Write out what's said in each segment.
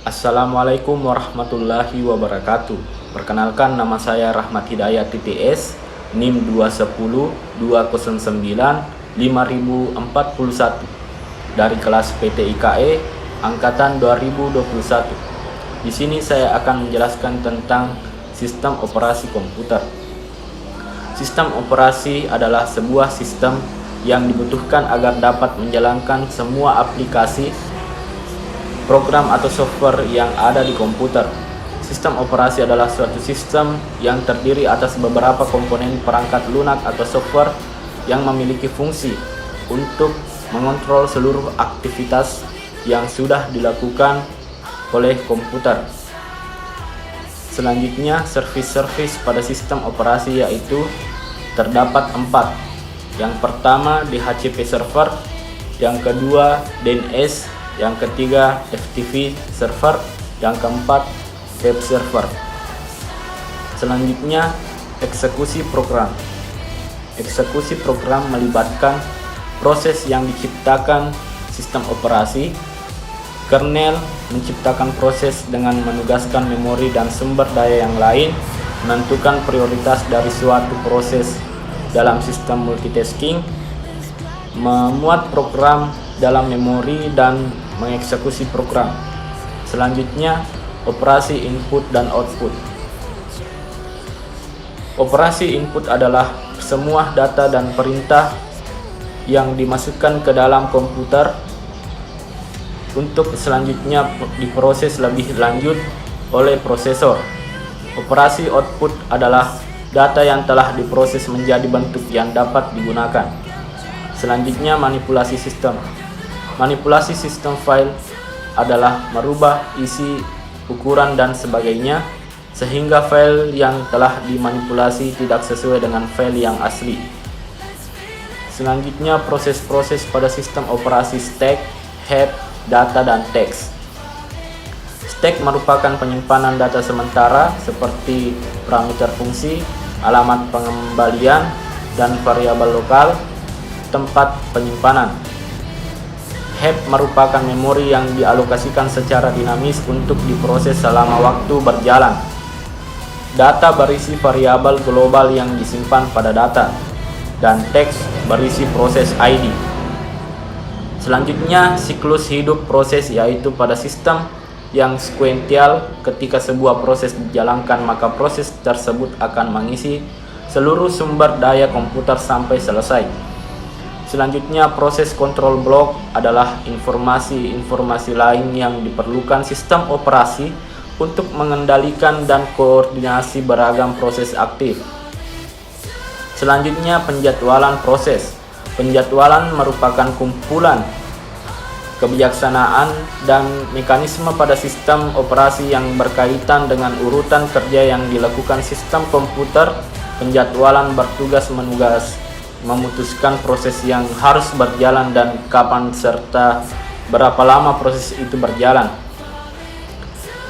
Assalamualaikum warahmatullahi wabarakatuh. Perkenalkan, nama saya Rahmat Hidayat TTS, NIM 210-209-5041 dari kelas PT IKE angkatan 2021. Di sini saya akan menjelaskan tentang sistem operasi komputer. Sistem operasi adalah sebuah sistem yang dibutuhkan agar dapat menjalankan semua aplikasi, program atau software yang ada di komputer. Sistem operasi adalah suatu sistem yang terdiri atas beberapa komponen perangkat lunak atau software yang memiliki fungsi untuk mengontrol seluruh aktivitas yang sudah dilakukan oleh komputer. Selanjutnya, servis-servis pada sistem operasi yaitu terdapat 4. Yang pertama DHCP server, yang kedua DNS, yang ketiga FTP server, yang keempat web server. Selanjutnya, eksekusi program. Eksekusi program melibatkan proses yang diciptakan sistem operasi. Kernel menciptakan proses dengan menugaskan memori dan sumber daya yang lain, menentukan prioritas dari suatu proses dalam sistem multitasking, memuat program dalam memori dan mengeksekusi program. Selanjutnya, operasi input dan output. Operasi input adalah semua data dan perintah yang dimasukkan ke dalam komputer untuk selanjutnya diproses lebih lanjut oleh prosesor. Operasi output adalah data yang telah diproses menjadi bentuk yang dapat digunakan. Selanjutnya, manipulasi sistem. Manipulasi sistem file adalah merubah isi, ukuran, dan sebagainya sehingga file yang telah dimanipulasi tidak sesuai dengan file yang asli. Selanjutnya, proses-proses pada sistem operasi stack, head, data, dan teks. Stack merupakan penyimpanan data sementara seperti parameter fungsi, alamat pengembalian, dan variabel lokal tempat penyimpanan. Heap merupakan memori yang dialokasikan secara dinamis untuk diproses selama waktu berjalan. Data berisi variabel global yang disimpan pada data, dan teks berisi proses ID. Selanjutnya, siklus hidup proses yaitu pada sistem yang sekuensial. Ketika sebuah proses dijalankan, maka proses tersebut akan mengisi seluruh sumber daya komputer sampai selesai. Selanjutnya, proses control block adalah informasi-informasi lain yang diperlukan sistem operasi untuk mengendalikan dan koordinasi beragam proses aktif. Selanjutnya, penjadwalan proses. Penjadwalan merupakan kumpulan kebijaksanaan dan mekanisme pada sistem operasi yang berkaitan dengan urutan kerja yang dilakukan sistem komputer. Penjadwalan bertugas memutuskan proses yang harus berjalan dan kapan serta berapa lama proses itu berjalan.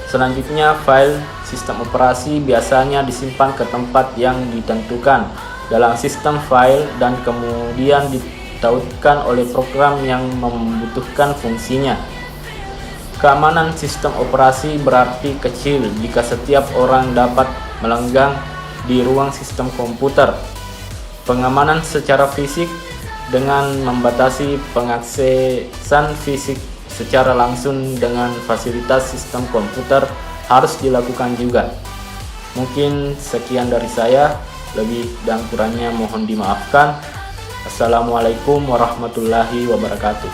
Selanjutnya, file sistem operasi biasanya disimpan ke tempat yang ditentukan dalam sistem file dan kemudian ditautkan oleh program yang membutuhkan fungsinya. Keamanan sistem operasi berarti kecil jika setiap orang dapat melenggang di ruang sistem komputer. Pengamanan secara fisik dengan membatasi pengaksesan fisik secara langsung dengan fasilitas sistem komputer harus dilakukan juga. Mungkin sekian dari saya, lebih dan kurangnya mohon dimaafkan. Assalamualaikum warahmatullahi wabarakatuh.